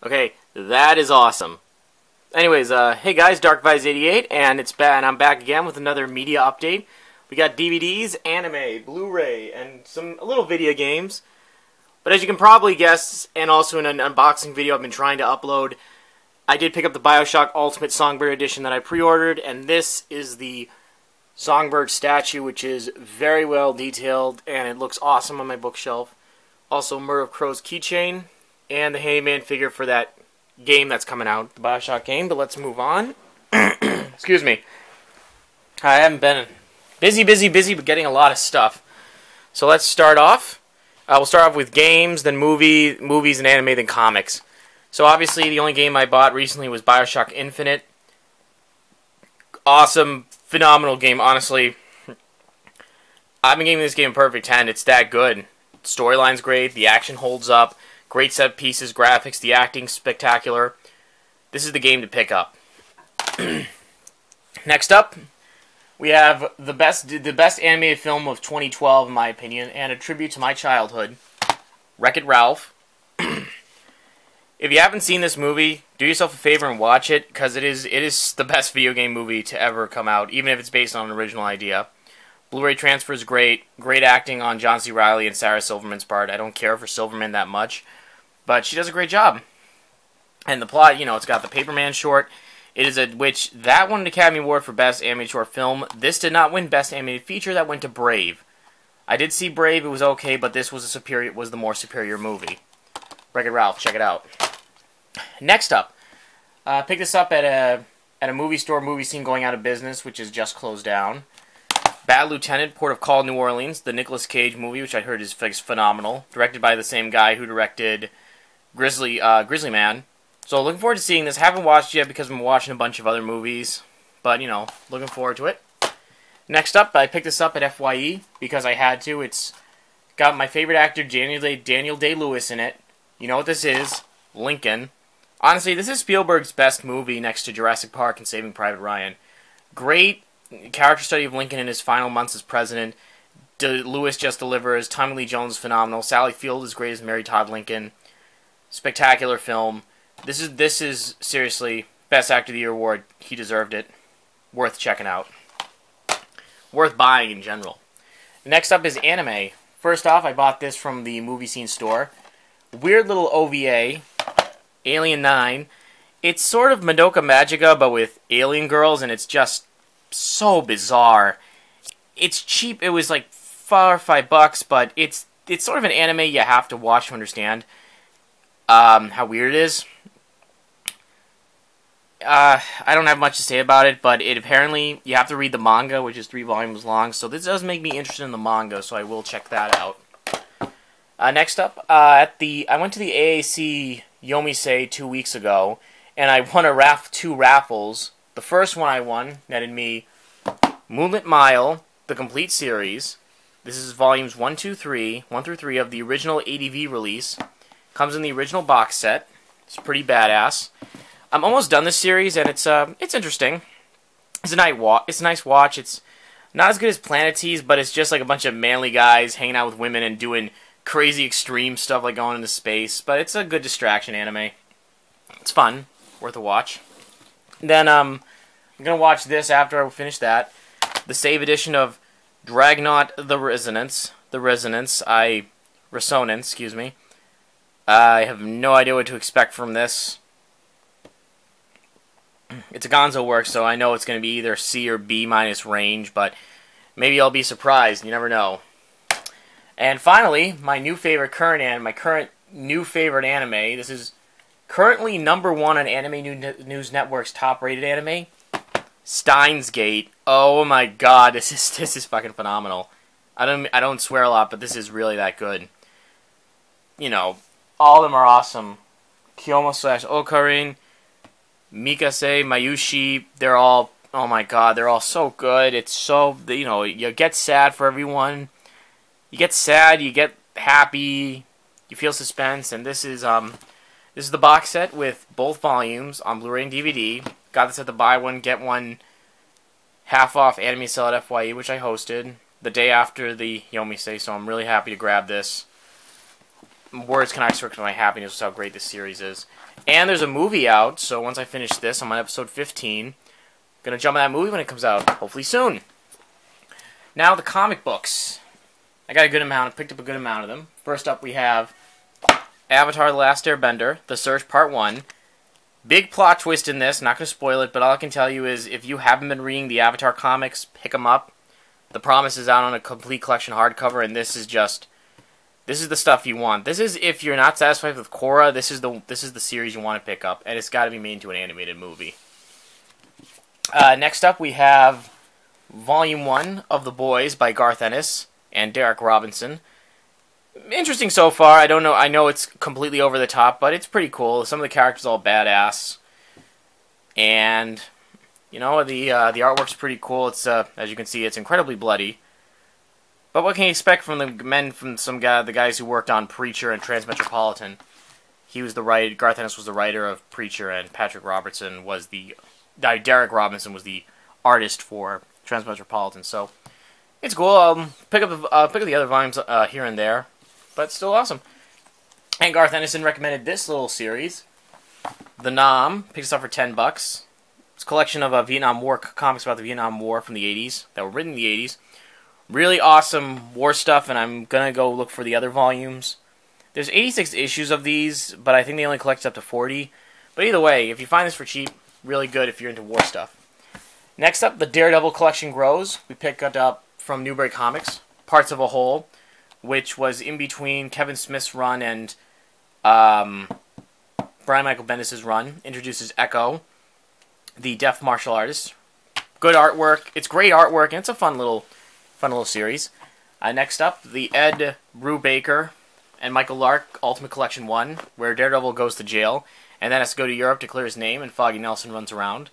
Okay, that is awesome. Anyways, hey guys, DarkVice88, and I'm back again with another media update. We got DVDs, anime, Blu-ray, and some little video games. But as you can probably guess, and also in an unboxing video I've been trying to upload, I did pick up the Bioshock Ultimate Songbird Edition that I pre-ordered, and this is the Songbird statue, which is very well detailed, and it looks awesome on my bookshelf. Also, Murder of Crow's keychain, and the Handyman figure for that game that's coming out, the Bioshock game. But let's move on. Excuse me. I haven't been busy, but getting a lot of stuff. So let's start off. We'll start off with games, then movies and anime, then comics. So obviously the only game I bought recently was Bioshock Infinite. Awesome, phenomenal game, honestly. I've been giving this game a perfect 10. It's that good. Storyline's great, the action holds up, great set pieces, graphics, the acting spectacular. This is the game to pick up. Next up, we have the best animated film of 2012, in my opinion, and a tribute to my childhood, Wreck-It Ralph. If you haven't seen this movie, do yourself a favor and watch it, because it is the best video game movie to ever come out, even if it's based on an original idea. Blu-ray transfer is great. Great acting on John C. Reilly and Sarah Silverman's part. I don't care for Silverman that much, but she does a great job. And the plot, you know, it's got the Paperman short. It is that won an Academy Award for Best Animated Short Film. This did not win Best Animated Feature. That went to Brave. I did see Brave. It was okay, but this was the more superior movie. Wreck-It Ralph. Check it out. Next up, picked this up at a movie store, movie scene going out of business, which is just closed down. Bad Lieutenant, Port of Call, New Orleans, the Nicolas Cage movie, which I heard is phenomenal, directed by the same guy who directed Grizzly Man. So looking forward to seeing this. Haven't watched yet because I'm watching a bunch of other movies, but you know, looking forward to it. Next up, I picked this up at FYE because I had to. It's got my favorite actor Daniel Day-Lewis in it. You know what this is? Lincoln. Honestly, this is Spielberg's best movie next to Jurassic Park and Saving Private Ryan. Great character study of Lincoln in his final months as president. Lewis just delivers. Tommy Lee Jones is phenomenal. Sally Field is great as Mary Todd Lincoln. Spectacular film. This is seriously Best Actor of the Year award. He deserved it. Worth checking out. Worth buying in general. Next up is anime. First off, I bought this from the movie scene store. Weird little OVA, Alien 9. It's sort of Madoka Magica, but with alien girls, and it's just so bizarre. It's cheap. It was like $5, but it's sort of an anime you have to watch to understand how weird it is. I don't have much to say about it, but apparently you have to read the manga, which is 3 volumes long, so this does make me interested in the manga, so I will check that out. Next up, I went to the AAC Yomisei 2 weeks ago, and I won two raffles. The first one I won netted me Moonlit Mile, the complete series. This is volumes 1 through 3 of the original ADV release. Comes in the original box set. It's pretty badass. I'm almost done this series, and it's interesting. It's a nice watch. It's not as good as Planetes, but it's just like a bunch of manly guys hanging out with women and doing crazy extreme stuff like going into space. But it's a good distraction anime. It's fun, worth a watch. Then I'm gonna watch this after I finish that. The save edition of Dragnaut: The Resonance. Excuse me. I have no idea what to expect from this. It's a Gonzo work, so I know it's going to be either C or B minus range, but maybe I'll be surprised. You never know. And finally, my current new favorite anime. This is currently #1 on Anime News Network's top-rated anime. Steins Gate. Oh my god, this is fucking phenomenal. I don't swear a lot, but this is really that good. You know, all of them are awesome. Kiyomo/Okarin, Mikase, Mayushi, they're all, oh my god, they're all so good. It's so, you know, you get sad for everyone. You get sad, you get happy, you feel suspense, and this is the box set with both volumes on Blu-ray and DVD. Got this at the buy one, get one half off anime sale at FYE, which I hosted the day after the Yomisei, so I'm really happy to grab this. words cannot express my happiness with how great this series is. And there's a movie out, so once I finish this, I'm on episode 15. Gonna jump on that movie when it comes out, hopefully soon. Now the comic books. I got a good amount, picked up a good amount of them. First up we have Avatar: The Last Airbender, The Search Part 1. Big plot twist in this, not gonna spoil it, but all I can tell you is if you haven't been reading the Avatar comics, pick them up. The Promise is out on a complete collection hardcover, and this is the stuff you want. This is, if you're not satisfied with Korra, this is the series you want to pick up, and it's got to be made into an animated movie. Next up, we have Volume 1 of The Boys by Garth Ennis and Derek Robinson. Interesting so far. I don't know. I know it's completely over the top, but it's pretty cool. Some of the characters are all badass, and you know the artwork's pretty cool. It's as you can see, it's incredibly bloody. But what can you expect from the guys who worked on Preacher and Transmetropolitan? He was the writer. Garth Ennis was the writer of Preacher, and Derek Robinson was the artist for Transmetropolitan. So it's cool. I'll pick up the other volumes here and there, but it's still awesome. And Garth Ennis recommended this little series, The Nam. Picked this up for $10. It's a collection of Vietnam War comics about the Vietnam War from the 80s that were written in the 80s. Really awesome war stuff, and I'm going to go look for the other volumes. There's 86 issues of these, but I think they only collect up to 40. But either way, if you find this for cheap, really good if you're into war stuff. Next up, the Daredevil collection grows. We picked it up from Newbury Comics, Parts of a Whole, which was in between Kevin Smith's run and Brian Michael Bendis' run. Introduces Echo, the deaf martial artist. Good artwork. It's great artwork, and it's a fun little series. Next up, the Ed Brubaker and Michael Lark Ultimate Collection 1, where Daredevil goes to jail and then has to go to Europe to clear his name, and Foggy Nelson runs around.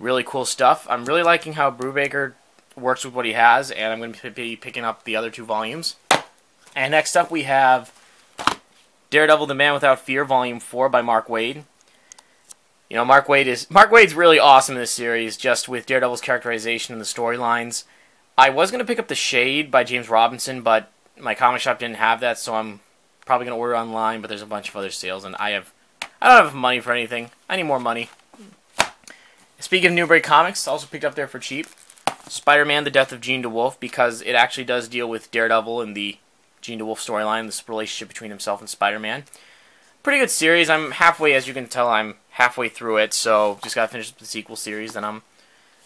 Really cool stuff. I'm really liking how Brubaker works with what he has, and I'm going to be picking up the other two volumes. And next up, we have Daredevil: The Man Without Fear, Volume 4 by Mark Waid. You know, Mark Waid's really awesome in this series, just with Daredevil's characterization and the storylines. I was going to pick up The Shade by James Robinson, but my comic shop didn't have that, so I'm probably going to order online, but there's a bunch of other sales, and I don't have money for anything. I need more money. Speaking of Newbury Comics, also picked up there for cheap, Spider-Man: The Death of Jean DeWolf, because it actually does deal with Daredevil and the Jean DeWolf storyline, this relationship between himself and Spider-Man. Pretty good series. I'm halfway, as you can tell, I'm halfway through it, so just got to finish the sequel series, then I'm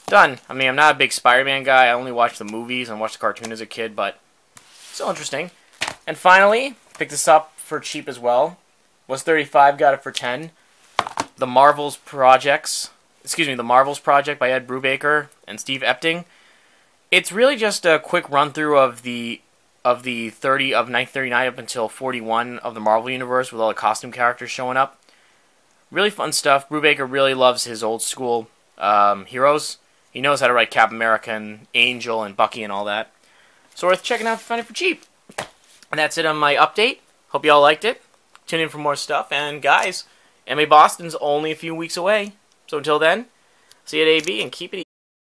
done. I mean, I'm not a big Spider-Man guy. I only watched the movies and watched the cartoon as a kid, but still interesting. And finally, picked this up for cheap as well. Was $35, got it for $10. The Marvels Project by Ed Brubaker and Steve Epting. It's really just a quick run through of the 1939 up until 41 of the Marvel Universe, with all the costume characters showing up. Really fun stuff. Brubaker really loves his old school heroes. He knows how to write Captain America and Angel and Bucky and all that. So worth checking out if you find it for cheap. And that's it on my update. Hope you all liked it. Tune in for more stuff. And guys, MA Boston's only a few weeks away. So until then, see you at AB and keep it easy.